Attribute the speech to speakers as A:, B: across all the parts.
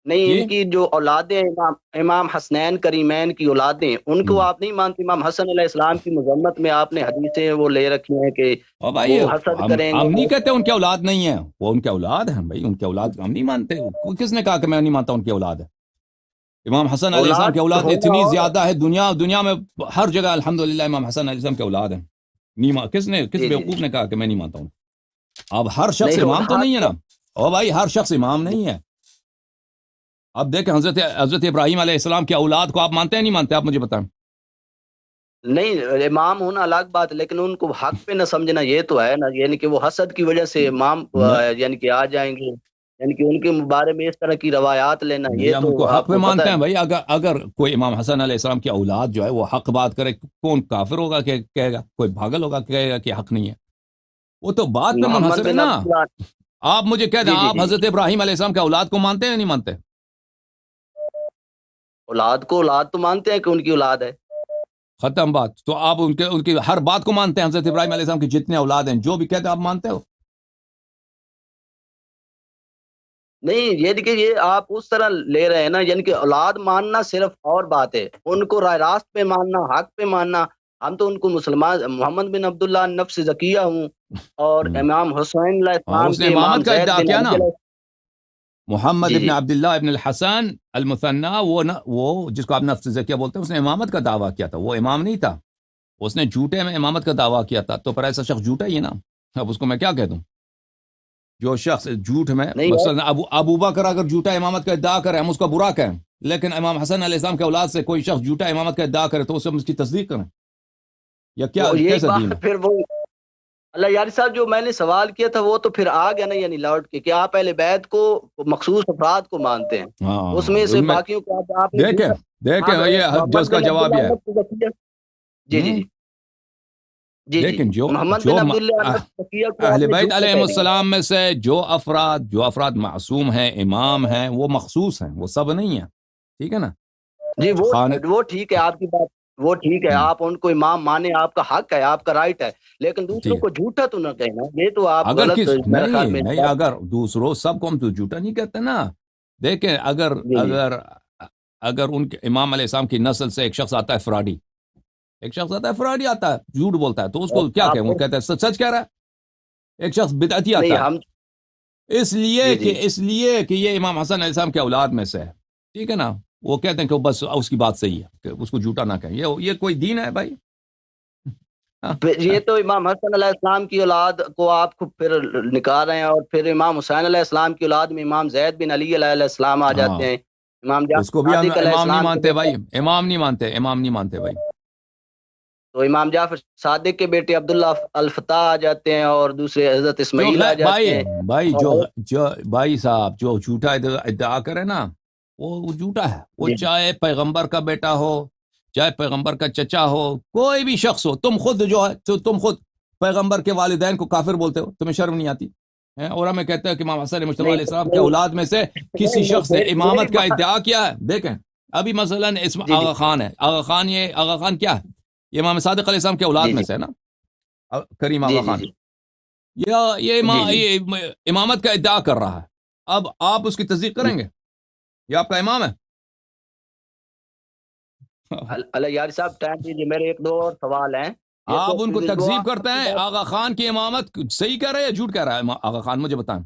A: نہیں، ان
B: یہ
A: کی جو اولادیں امام حسنین کریمین کی اولادیں، ان کو
B: ہم۔
A: آپ نہیں مانتے؟ امام حسن علیہ السلام کی مذمت میں آپ نے حدیثیں وہ لے رکھی ہیں کہ
B: اور بھائی
A: وہ حسد
B: ہم
A: کریں
B: ہم
A: گے۔
B: نہیں کہتے ان کی اولاد نہیں ہے، وہ ان کی اولاد ہیں بھائی، ان کی اولاد ہم نہیں مانتے، کس نے کہا کہ میں نہیں مانتا ان کی اولاد ہے؟ امام حسن علیہ السلام
A: اولاد
B: کی اولاد
A: ہونا
B: اتنی
A: اور
B: زیادہ ہے، دنیا میں ہر جگہ الحمدللہ امام حسن علیہ السلام کی اولاد ہے، کس
A: جی جی
B: بیوقوف
A: جی
B: نے کہا کہ میں نہیں مانتا ہوں؟ اب ہر شخص
A: نہیں،
B: امام تو
A: اولاد
B: نہیں ہے نا، او بھائی ہر شخص امام نہیں ہے۔ اب دیکھیں حضرت ابراہیم علیہ السلام کی اولاد کو آپ مانتے ہیں نہیں مانتے؟ آپ مجھے بتائیں۔
A: نہیں، امام ہونا الگ بات ہے، لیکن ان کو حق پہ نہ سمجھنا یہ تو ہے نا، یعنی کہ وہ حسد کی وجہ سے امام یعنی کہ آ جائیں گے، یعنی کہ ان کے بارے میں اس طرح کی روایات لینا،
B: نہیں،
A: یہ
B: ہم
A: تو
B: ان کو حق
A: آپ
B: پہ
A: کو پتہ
B: مانتے
A: ہے
B: ہیں
A: نا۔
B: بھائی، اگر کوئی امام حسن علیہ السلام کی اولاد جو ہے وہ حق بات کرے، کون کافر ہوگا کہ کہے گا؟ کوئی پاگل ہوگا کہ کہے گا کہ حق نہیں ہے؟ وہ تو بات پہ
A: محمد
B: منحصر ہے
A: بن
B: نا۔
A: عبداللہ،
B: آپ مجھے کہہ دیں،
A: جی جی
B: آپ
A: جی
B: حضرت ابراہیم علیہ السلام کی اولاد کو مانتے ہیں یا نہیں مانتے؟
A: اولاد کو اولاد تو مانتے ہیں کہ ان کی اولاد ہے۔
B: ختم بات۔ تو آپ ان کی ہر بات کو مانتے ہیں؟ حضرت ابراہیم علیہ السلام کی جتنے اولاد ہیں جو بھی کہتے ہیں آپ مانتے ہو؟
A: نہیں، یہ دیکھیے، یہ آپ اس طرح لے رہے ہیں نا، یعنی کہ اولاد ماننا صرف اور بات ہے، ان کو راہ راست پہ ماننا، حق پہ ماننا۔ ہم تو ان کو مسلمان، محمد بن عبداللہ نفس زکیہ ہوں، اور
B: ہوں۔
A: امام حسین علیہ
B: ہاں،
A: السلام
B: اس نے
A: کے امام
B: امامت کا
A: زید
B: ادعا
A: بن
B: کیا نا،
A: علی علیہ۔
B: محمد
A: جی
B: ابن
A: جی
B: عبداللہ ابن الحسن المثنى، وہ جس کو آپ نفس زکیہ بولتے ہیں، اس نے امامت کا دعویٰ کیا تھا، وہ امام نہیں تھا، اس نے جھوٹے میں امامت کا دعویٰ کیا تھا، تو پر ایسا شخص جھوٹا ہی ہے نا، اب اس کو میں کیا کہہ دوں؟ جو شخص جھوٹ میں،
A: نہیں ہے۔
B: مثلا ابو بکر اگر جھوٹا امامت کا ادعا کرے ہم اس کو برا کہیں، لیکن امام حسن علیہ السلام کے اولاد سے کوئی شخص جھوٹا امامت کا ادعا کرے تو اسے ہم اس کی تصدیق کریں، یا کیا
A: وہ یہی
B: کیسا دین
A: بات
B: ہے؟
A: پھر وہ اللہ یاری صاحب، جو میں نے سوال کیا تھا وہ تو پھر آ گیا نا، یعنی لوٹ کے کہ آپ اہل بیت کو مخصوص افراد کو مانتے ہیں، اس
B: ہاں،
A: میں سے
B: ان میں
A: باقیوں کو آپ نے
B: دیکھیں
A: جھوٹا۔
B: دیکھیں
A: اب
B: یہ جو اس
A: محمد
B: کا
A: بن
B: جواب
A: عبداللہ
B: یہ ہے۔
A: نفس زکیہ، جی جی
B: ہوں،
A: جی جی جی
B: لیکن جو
A: محمد
B: جو
A: بن عبداللہ نفس زکیہ کو آپ
B: اہل
A: نے
B: بیت
A: جھوٹا
B: علیہ
A: کہہ دیا۔
B: السلام میں سے جو افراد معصوم ہیں، امام ہیں، وہ مخصوص ہیں، وہ سب نہیں ہیں، ٹھیک ہے نا؟
A: جی،
B: خان
A: وہ ٹھیک ہے آپ کی بات، وہ ٹھیک ہے، آپ ان کو امام مانے، آپ کا حق ہے، آپ کا رائٹ ہے، لیکن دوسروں
B: ٹھیک ہے،
A: کو جھوٹا تو نہ کہنا، یہ تو آپ
B: اگر
A: غلط
B: کس
A: میرے خیال
B: نہیں
A: میں
B: نہیں
A: بات۔
B: اگر دوسروں سب کو ہم تو جھوٹا نہیں کہتے نا۔ دیکھیں اگر
A: جی جی
B: اگر اگر ان کے امام علیہ السلام کی نسل سے ایک شخص آتا ہے فراڈی، آتا ہے جھوٹ بولتا ہے، تو اس کو کیا
A: آپ
B: کہیں؟ وہ کہتا ہے سچ سچ کہہ رہا ہے۔ ایک شخص بدعتی
A: نہیں،
B: آتا ہے،
A: ہم
B: اس لیے
A: جی
B: کہ
A: جی
B: اس لیے کہ یہ امام حسن علیہ السلام کے اولاد میں سے ہے، ٹھیک ہے نا؟ وہ کہتے ہیں کہ بس اس کی بات صحیح ہے کہ اس کو جھوٹا نہ کہیں، یہ کوئی دین ہے بھائی؟ ہاں،
A: پھر یہ تو امام حسن علیہ السلام کی اولاد کو آپ کو پھر نکال رہے ہیں، اور پھر امام حسین علیہ السلام کی اولاد میں امام زید بن علی علیہ السلام آ
B: ہاں،
A: جاتے ہیں، امام
B: اس
A: جعفر
B: کو بھی ہم
A: صادق علیہ
B: امام نہیں
A: السلام کے
B: مانتے
A: بیٹے،
B: بھائی، امام نہیں مانتے بھائی۔
A: تو امام جعفر صادق کے بیٹے عبداللہ الفتح آ جاتے ہیں، اور دوسرے حضرت
B: جو
A: اسماعیل آ
B: بھائی
A: جاتے ہیں،
B: بھائی
A: اور
B: جو بھائی صاحب جو جھوٹا ادعا کرے نا، وہ جھوٹا ہے، وہ
A: جی
B: چاہے پیغمبر کا بیٹا ہو، چاہے پیغمبر کا چچا ہو، کوئی بھی شخص ہو، تم خود جو ہے تم خود پیغمبر کے والدین کو کافر بولتے ہو، تمہیں شرم نہیں آتی ہیں؟ اور ہمیں کہتے ہیں کہ امام حسن مجتبیٰ
A: نہیں
B: علیہ السلام کے
A: نہیں
B: اولاد میں سے کسی
A: نہیں
B: شخص نے
A: میری
B: امامت کا
A: بات،
B: ادعا کیا ہے؟ دیکھیں ابھی مثلا اسم
A: جی جی
B: آغا خان ہے، آغا خان کیا ہے؟ یہ امام صادق علیہ السلام کے اولاد
A: جی
B: میں
A: جی
B: سے ہے نا، کریم
A: جی
B: آغا
A: جی
B: خان،
A: جی جی جی
B: یہ امامت کا ادعا کر رہا ہے، اب آپ اس کی تصدیق
A: جی
B: کریں گے؟ یہ آپ کا امام ہے؟
A: اللہ یار صاحب، ٹائم دیجیے، میرے ایک دو اور سوال ہیں، یہ
B: آپ ان کو
A: تو وہ
B: تکذیب
A: آپ
B: کرتے
A: کی
B: ہیں؟
A: بات،
B: آغا خان کی امامت صحیح کہہ رہا ہے یا جھوٹ کہہ رہا ہے آغا خان؟ مجھے بتائیں۔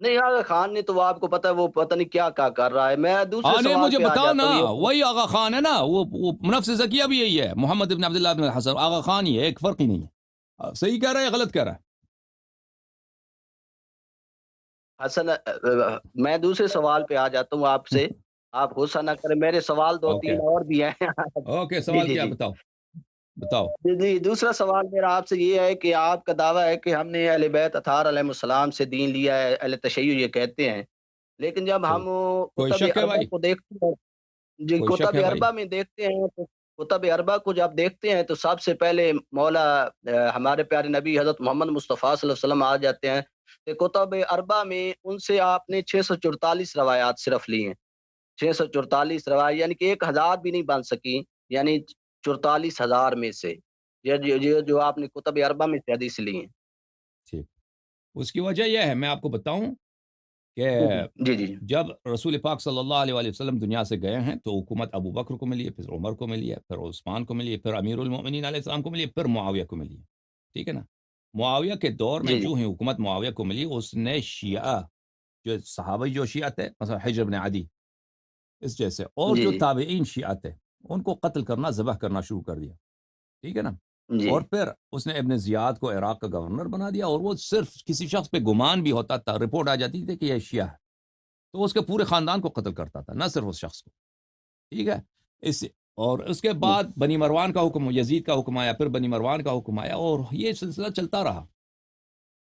A: نہیں، آغا خان نے تو وہ آپ کو پتا ہے، وہ پتہ نہیں کیا کیا کر رہا ہے، میں دوسرے
B: ہاں نہیں،
A: سوال
B: مجھے
A: پہ آ
B: بتاؤ نا،
A: جاتا ہوں، یہ
B: وہی آغا خان ہے نا، وہ نفس زکیہ بھی یہی ہے، محمد ابن عبداللہ ابن الحسن آغا خان ہی ہے، ایک فرق ہی نہیں ہے، صحیح کہہ رہا ہے یا غلط کہہ رہا ہے؟
A: حسن میں دوسرے سوال پہ آ جاتا ہوں آپ سے، آپ غصہ نہ کریں، میرے سوال دو
B: اوکے
A: تین اور بھی ہیں
B: اوکے،
A: جی
B: سوال
A: جی
B: کیا؟
A: جی
B: بتاؤ۔
A: جی جی، دوسرا سوال میرا آپ سے یہ ہے کہ آپ کا دعویٰ ہے کہ ہم نے اہل بیت اطہار علیہ السلام سے دین لیا ہے، اہل تشیع یہ کہتے ہیں، لیکن جب
B: کوئی
A: ہم
B: کوئی
A: کتب
B: شک ہے
A: اربع
B: بھائی؟
A: کو دیکھتے ہیں، جی
B: کوئی شک
A: کتب
B: ہے بھائی؟
A: اربع میں دیکھتے ہیں، تو کتب اربع کو جب دیکھتے ہیں تو سب سے پہلے مولا ہمارے پیارے نبی حضرت محمد مصطفیٰ صلی اللہ علیہ وسلم آ جاتے ہیں، کہ کتب اربع میں ان سے آپ نے 644 روایات صرف لی ہیں، 644 روایات، یعنی کہ 1000 بھی نہیں بن سکی، یعنی 44,000 میں سے یہ جو آپ نے کتب اربع میں سے حدیث لی ہیں۔
B: ٹھیک، اس کی وجہ یہ ہے، میں آپ کو بتاؤں، کہ
A: جی جی
B: جب رسول پاک صلی اللہ علیہ وآلہ وسلم دنیا سے گئے ہیں تو حکومت ابو بکر کو ملی ہے، پھر عمر کو ملی ہے، پھر عثمان کو ملی ہے، پھر امیر المؤمنین علیہ السلام کو ملی ہے، پھر معاویہ کو ملی ہے، ٹھیک ہے نا؟ معاویہ کے دور میں
A: جی
B: جو ہی حکومت معاویہ کو ملی، اس نے شیعہ جو صحابہ جو شیعہ تھے مثلا حجر بن عدی اس جیسے، اور
A: جی
B: جو
A: جی
B: تابعین شیعہ تھے، ان کو قتل کرنا، ذبح کرنا شروع کر دیا، ٹھیک ہے نا؟
A: جی
B: اور پھر اس نے ابن زیاد کو عراق کا گورنر بنا دیا، اور وہ صرف کسی شخص پہ گمان بھی ہوتا تھا، رپورٹ آ جاتی تھی کہ یہ شیعہ ہے، تو اس کے پورے خاندان کو قتل کرتا تھا، نہ صرف اس شخص کو، ٹھیک ہے؟ اس اور اس کے
A: جی۔
B: بعد بنی مروان کا حکم، یزید کا حکم آیا، پھر بنی مروان کا حکم آیا، اور یہ سلسلہ چلتا رہا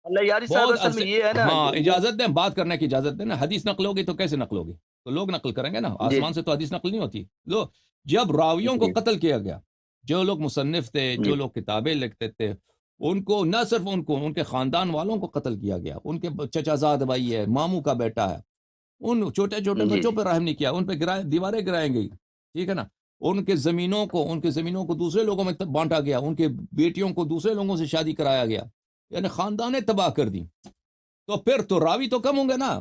A: اللہ یاری صاحب
B: بہت
A: اصل میں
B: عرصے۔
A: یہ ہے نا
B: ہاں اجازت دیں، بات کرنے کی اجازت دیں نا، حدیث نقل ہوگی تو کیسے نقل ہوگی؟ تو لوگ نقل کریں گے نا،
A: جی
B: آسمان سے تو حدیث نقل نہیں ہوتی۔ لو جب راویوں کو
A: جی
B: قتل کیا گیا، جو لوگ مصنف تھے،
A: جی
B: جو لوگ کتابیں لکھتے تھے، ان کو نہ صرف ان کو، ان کے خاندان والوں کو قتل کیا گیا، ان کے چچا زاد بھائی ہے، ماموں کا بیٹا ہے، ان چھوٹے چھوٹے
A: جی
B: بچوں پہ رحم نہیں کیا، ان پہ دیواریں گرائیں گئی، ٹھیک ہے نا؟ ان کے زمینوں کو دوسرے لوگوں میں بانٹا گیا، ان کے بیٹیوں کو دوسرے لوگوں سے شادی کرایا گیا، یعنی خاندانیں تباہ کر دی۔ تو پھر تو راوی تو کم ہوں گے نا،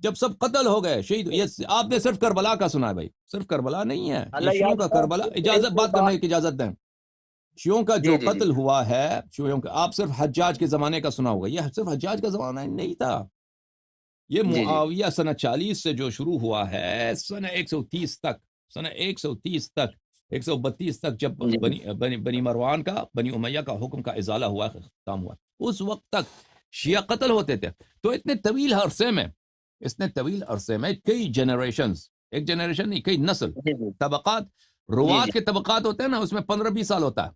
B: جب سب قتل ہو گئے، شہید۔ یہ آپ نے صرف کربلا کا سنا ہے بھائی، صرف کربلا نہیں ہے، یہ
A: اللہ
B: شیعوں
A: یاری
B: کا
A: صاحب
B: کربلا۔
A: ایک
B: اجازت
A: دو
B: بات
A: بات۔
B: کرنے کی اجازت دیں۔ شیعوں کا
A: جی
B: جو
A: جی جی
B: قتل ہوا ہے، شیعوں کا آپ صرف حجاج کے زمانے کا سنا ہوگا، یہ صرف حجاج کا زمانہ نہیں تھا، یہ
A: جی جی
B: معاویہ سنہ 40 سے جو شروع ہوا ہے، سنہ 130 تک، سنہ 130 تک، 132 تک، جب
A: جی
B: بنی مروان کا، بنی امیہ کا حکم کا ازالہ ہوا، ختم ہوا، اس وقت تک شیعہ قتل ہوتے تھے۔ تو اتنے طویل عرصے میں کئی جنریشنز، ایک جنریشن نہیں، کئی نسل،
A: جی جی
B: طبقات،
A: جی
B: روات
A: جی
B: کے طبقات ہوتے ہیں نا، اس میں 15-20 سال ہوتا ہے،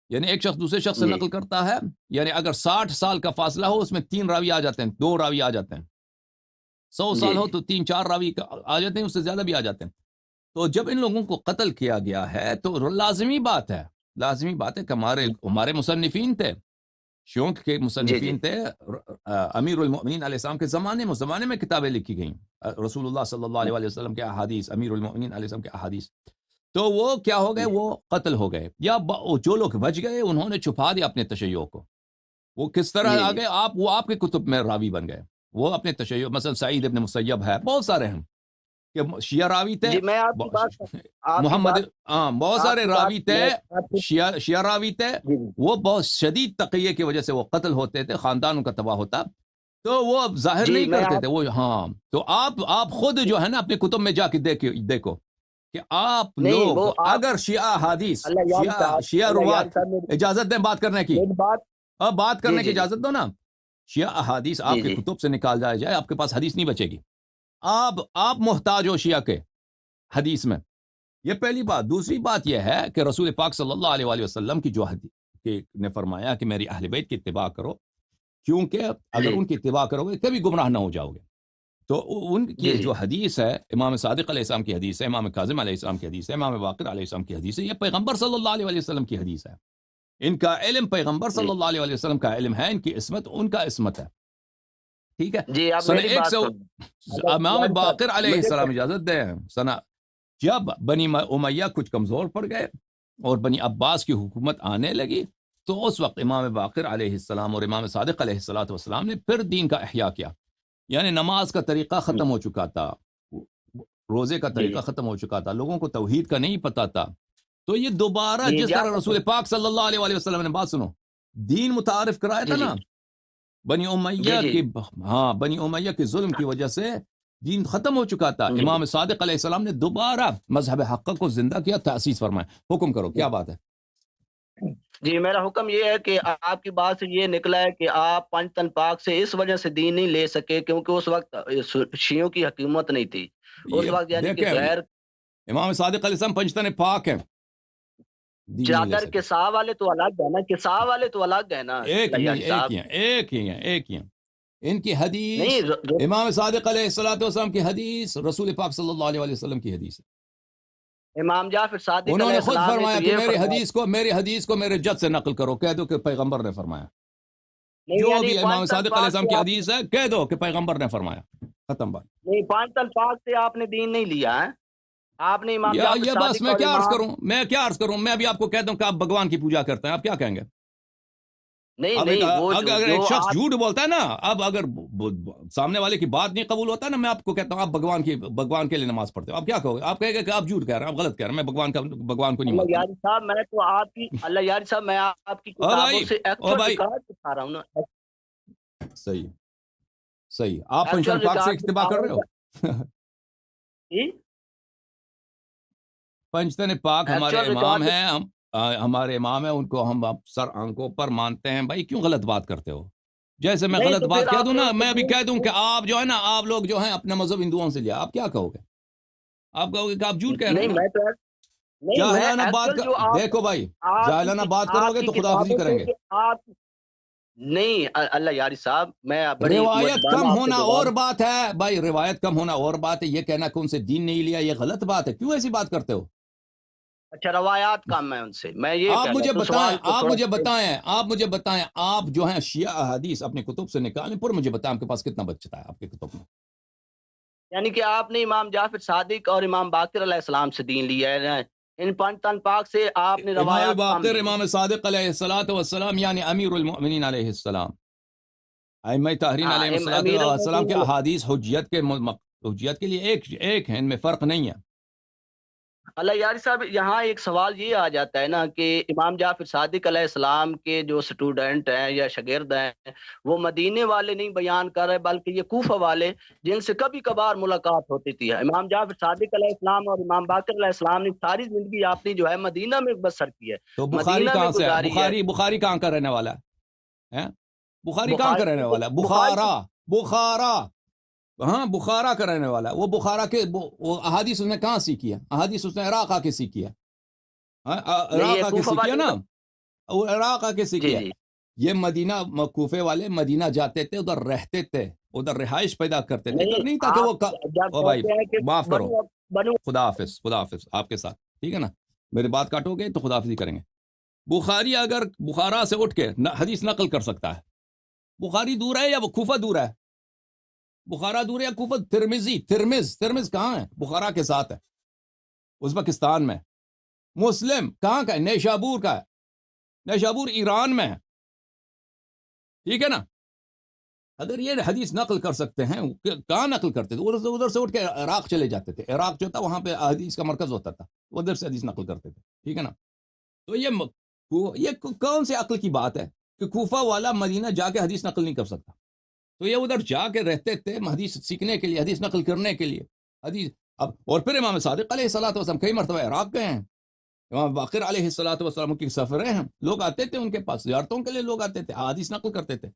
B: یعنی ایک شخص دوسرے شخص سے
A: جی
B: نقل کرتا ہے، یعنی اگر 60 سال کا فاصلہ ہو، اس میں 3 راوی آ جاتے ہیں، 2 راوی آ جاتے ہیں، 100
A: جی
B: سال ہو
A: جی
B: تو 3-4 راوی آ جاتے ہیں، اس سے زیادہ بھی آ جاتے ہیں۔ تو جب ان لوگوں کو قتل کیا گیا ہے تو لازمی بات ہے کہ ہمارے مصنفین تھے، شیعوں کے
A: جی جی
B: مصنفین تھے، امیر المؤمنین علیہ السلام کے زمانے میں کتابیں لکھی گئیں، رسول اللہ صلی اللہ علیہ وسلم کے احادیث، امیر المؤمنین علیہ السلام کے احادیث، تو وہ کیا ہو گئے؟ وہ قتل ہو گئے، یا جو لوگ بچ گئے انہوں نے چھپا دیا اپنے تشیع کو۔ وہ کس طرح
A: جی
B: آ
A: جی
B: گئے؟ وہ آپ کے کتب میں راوی بن گئے، وہ اپنے تشیع، مثلا سعید ابن مسیب ہے، بہت سارے ہیں کہ شیعہ راوی تھے،
A: جی میں آپ کی بات آپ کی
B: محمد،
A: بات
B: ہاں بہت
A: آپ
B: سارے
A: کی بات
B: راوی تھے،
A: میں آپ کی
B: شیعہ راوی تھے،
A: جی جی
B: وہ بہت شدید تقیے کی وجہ سے وہ قتل ہوتے تھے، خاندان ان کا تباہ ہوتا، تو وہ اب ظاہر
A: جی
B: نہیں
A: میں
B: کرتے
A: آپ
B: تھے وہ، ہاں۔ تو آپ خود جو ہے نا اپنی کتب میں جا کے دیکھو کہ آپ
A: نہیں
B: لوگ
A: وہ آپ
B: اگر شیعہ حدیث،
A: اللہ یاری صاحب
B: شیعہ
A: اللہ یاری
B: روات،
A: صاحب
B: اجازت دیں بات کرنے کی،
A: میری بات
B: اب بات
A: جی
B: کرنے کی
A: جی جی
B: اجازت دو نا۔ شیعہ احادیث
A: جی
B: آپ کے
A: جی
B: کتب سے نکال جائے، آپ کے پاس حدیث نہیں بچے گی، آپ محتاج ہو شیعہ کے حدیث میں، یہ پہلی بات۔ دوسری بات یہ ہے کہ رسول پاک صلی اللہ علیہ وآلہ وسلم کی جو حدیث نے فرمایا کہ میری اہل بیت کی اتباع کرو، کیونکہ اگر
A: جی
B: ان کی اتباع کرو گے کبھی گمراہ نہ ہو جاؤ گے۔ تو ان کی
A: جی
B: جو
A: جی
B: حدیث ہے، امام صادق علیہ السلام کی حدیث ہے، امام کاظم علیہ السلام کی حدیث ہے، امام باقر علیہ السلام کی حدیث ہے، یہ پیغمبر صلی اللہ علیہ وسلم کی حدیث ہے، ان کا علم پیغمبر
A: جی
B: صلی اللہ علیہ وسلم کا علم ہے، ان کی عصمت ان کا عصمت ہے، ٹھیک ہے؟
A: جی آپ
B: سنہ
A: میری
B: ایک
A: بات
B: سو
A: سن اللہ
B: امام
A: یاری صاحب
B: باقر علیہ
A: مجھے
B: السلام، اجازت دیں، سنہ جب بنی امیہ کچھ کمزور پڑ گئے اور بنی عباس کی حکومت آنے لگی، تو اس وقت امام باقر علیہ السلام اور امام صادق علیہ السلام نے پھر دین کا احیاء کیا، یعنی نماز کا طریقہ ختم ہو چکا تھا، روزے کا
A: جی
B: طریقہ ختم ہو چکا تھا، لوگوں کو توحید کا نہیں پتا تھا، تو یہ دوبارہ
A: جی
B: جس
A: جا
B: طرح رسول پاک صلی اللہ علیہ وآلہ وسلم نے، بات سنو، دین متعارف کرایا
A: جی
B: تھا
A: جی
B: نا، بنی
A: جی
B: امیہ
A: جی
B: کی، ہاں بنی امیہ کے ظلم کی وجہ سے دین ختم ہو چکا تھا،
A: جی
B: امام صادق علیہ السلام نے دوبارہ مذہب حق کو زندہ کیا، تأسیس فرمایا، حکم کرو کیا بات ہے؟
A: جی میرا حکم یہ ہے کہ آپ کی بات سے یہ نکلا ہے کہ آپ پنج تن پاک سے اس وجہ سے دین نہیں لے سکے کیونکہ اس وقت شیعوں کی حکومت نہیں تھی، اس
B: یہ
A: وقت یعنی کہ
B: دیکھیں،
A: غیر
B: امام صادق علیہ السلام پنجتن پاک ہیں، دین نہیں لے
A: چادر
B: سکے،
A: کسا والے تو الگ ہے نا، کسا والے تو الگ ہے نا
B: ایک
A: اللہ
B: نہیں،
A: یاری
B: ایک
A: صاحب
B: ہی ہیں، ایک ہی ہیں، ان کی حدیث،
A: نہیں
B: امام صادق علیہ السلام کی حدیث رسول پاک صلی اللہ علیہ وسلم کی حدیث ہے،
A: امام جعفر صادق
B: انہوں
A: علیہ
B: نے خود
A: السلام نے تو
B: فرمایا کہ
A: یہ فرمایا
B: میری حدیث کو میرے جد سے نقل کرو، کہہ دو کہ پیغمبر نے فرمایا،
A: نہیں
B: جو
A: یعنی
B: بھی امام
A: پانچ تن
B: صادق علیہ
A: پاک
B: السلام
A: سے
B: کی
A: آپ
B: حدیث ہے کہہ دو کہ پیغمبر نے فرمایا، ختم بات۔
A: نہیں پانچ تن پاک سے آپ نے دین نہیں لیا ہے، آپ نے امام جعفر
B: یہ بس
A: صادق
B: میں
A: اور
B: کیا عرض
A: امام
B: کروں، میں ابھی آپ کو کہتا ہوں کہ آپ بھگوان کی پوجا کرتے ہیں، آپ کیا کہیں گے؟
A: نہیں
B: اب
A: نہیں وہ
B: اگر
A: جو
B: ایک شخص
A: آپ
B: جھوٹ بولتا ہے نا، اب اگر سامنے والے کی بات نہیں قبول ہوتا نا، میں آپ کو کہتا ہوں آپ بھگوان کے لیے نماز پڑھتے ہو، آپ کیا کہو گے؟ آپ کہے گے کہ آپ جھوٹ کہہ رہے ہیں، آپ غلط کہہ رہے ہیں، میں بھگوان کو نہیں
A: اللہ
B: مانتا نا۔
A: یاری صاحب میں تو آپ کی اللہ یاری صاحب میں آپ کی
B: او
A: کتابوں
B: بھائی،
A: سے
B: او
A: ایکچوئل
B: بھائی،
A: ریکارڈ دکھا رہا ہوں نا،
B: صحیح صحیح، آپ
A: ایکچوئل
B: پنجتن پاک سے
A: ریکارڈ
B: اتباع
A: دکھا
B: کر
A: رہا
B: رہے
A: ہوں
B: ہو؟
A: جی
B: پنجتن پاک ہمارے
A: ایکچوئل
B: امام
A: ریکارڈ
B: ہیں، ہمارے امام ہیں، ان کو ہم سر آنکھوں پر مانتے ہیں۔ بھائی کیوں غلط بات کرتے ہو؟ جیسے میں
A: نہیں
B: غلط
A: تو
B: بات
A: پھر
B: کہہ
A: آپ
B: دوں
A: نے
B: نا،
A: ان کو
B: میں ابھی کہہ دوں
A: دین
B: کہ آپ جو ہے نا، آپ لوگ جو ہیں اپنا مذہب ہندوؤں سے لیا، آپ کیا کہو گے؟ آپ کہو گے کہ آپ جھوٹ کہہ رہے
A: نہیں
B: ہیں نا؟
A: میں تو نہیں میں
B: جاہلانہ بات
A: ایکچوئل جو
B: دیکھو بھائی،
A: آپ
B: جاہلانہ بات کرو
A: آپ
B: گے
A: کی
B: تو خداحافظی
A: کتابوں
B: کریں
A: سے
B: گے۔
A: کہ آپ نہیں اللہ یاری صاحب میں بڑی
B: روایت
A: مؤدبانہ
B: کم
A: آپ سے
B: ہونا اور
A: گزارش
B: بات ہے بھائی، روایت کم ہونا اور بات ہے، یہ کہنا کہ ان سے دین نہیں لیا یہ غلط بات ہے، کیوں ایسی بات کرتے ہو؟
A: اچھا روایات کم ہے ان سے میں یہ
B: آپ
A: کہہ رہا
B: مجھے
A: تو
B: بتائیں،
A: سوال کو تھوڑا سا
B: آپ جو ہیں شیعہ احادیث اپنی کتب سے نکالیں، پر مجھے بتائیں آپ کے پاس کتنا بچتا ہے آپ کی کتب میں؟
A: یعنی کہ آپ نے امام جعفر صادق اور امام باقر علیہ السلام سے دین لیا ہے، ان پنجتن پاک سے آپ نے
B: امام
A: روایات کم
B: باقر،
A: لی ہیں۔
B: امام صادق علیہ الصلوۃ والسلام یعنی امیر المؤمنین علیہ السلام، ائمہ طاہرین
A: ہاں
B: علیہ
A: امیر
B: السلام کے
A: المومنین
B: احادیث حجیت کے لیے ایک ہیں، ان میں فرق نہیں ہے۔
A: اللہ یاری صاحب یہاں ایک سوال یہ آ جاتا ہے نا کہ امام جعفر صادق علیہ السلام کے جو سٹوڈنٹ ہیں یا شاگرد ہیں وہ مدینے والے نہیں بیان کر رہے بلکہ یہ کوفہ والے جن سے کبھی کبھار ملاقات ہوتی تھی۔ امام جعفر صادق علیہ السلام اور امام باقر علیہ السلام نے ساری زندگی اپنی جو ہے مدینہ میں بسر کی ہے،
B: تو بخاری
A: مدینہ میں
B: کہاں سے ہے؟
A: گزاری ہے۔
B: بخاری کہاں کا رہنے والا ہے؟ بخاری کہاں کا رہنے
A: بخاری
B: والا ہے؟
A: بخاری
B: بخارا، ہاں بخارا کا رہنے والا ہے وہ۔ بخارا کے وہ احادیث اس نے کہاں سیکھی ہے؟ احادیث اس نے عراق آ کے سیکھی ہے، ہاں،
A: نہیں
B: عراق
A: یہ
B: آ کے
A: کوفہ
B: سیکھی ہے
A: والے
B: نا، وہ عراق آ کے
A: جی
B: سیکھی ہے۔
A: جی
B: یہ مدینہ، کوفے والے مدینہ جاتے تھے، ادھر رہتے تھے، ادھر رہائش پیدا کرتے تھے، ادھر
A: نہیں
B: نہیں تھا کہ
A: آپ
B: وہ
A: جب
B: او بھائی
A: کہتے ہیں کہ
B: معاف کرو،
A: بنو بنو
B: خدا حافظ، خدا حافظ آپ کے ساتھ، ٹھیک ہے نا؟ میری بات کاٹو گے تو خدا حافظی کریں گے۔ بخاری اگر بخارا سے اٹھ کے حدیث نقل کر سکتا ہے، بخاری دور ہے یا وہ کوفہ دور ہے؟ بخارا دور ہے یا کوفہ؟ ترمز کہاں ہے؟ بخارا کے ساتھ ہے، ازبکستان میں۔ مسلم کہاں کا ہے؟ نیشابور کا ہے، نیشابور ایران میں ہے، ٹھیک ہے نا؟ اگر یہ حدیث نقل کر سکتے ہیں، کہاں نقل کرتے تھے؟ ادھر سے اٹھ کے عراق چلے جاتے تھے، عراق جو تھا وہاں پہ حدیث کا مرکز ہوتا تھا، ادھر سے حدیث نقل کرتے تھے، ٹھیک ہے نا؟ تو یہ کون سی عقل کی بات ہے کہ کوفہ والا مدینہ جا کے حدیث نقل نہیں کر سکتا؟ تو یہ ادھر جا کے رہتے تھے حدیث سیکھنے کے لیے، حدیث نقل کرنے کے لیے، حدیث اب اور پھر امام صادق علیہ الصلوۃ والسلام کئی مرتبہ عراق گئے ہیں، امام باقر علیہ الصلوۃ والسلام کی سفریں ہیں، لوگ آتے تھے ان کے پاس، زیارتوں کے لیے لوگ آتے تھے، حدیث نقل کرتے تھے۔